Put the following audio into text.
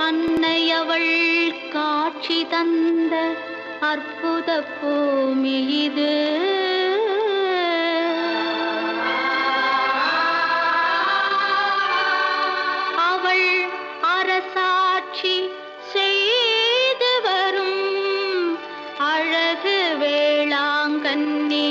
அன்னையவள் காட்சி தந்த அற்புத பூமி இது. அவள் அரசாட்சி செய்து வரும் அழகு வேளாங்கண்ணி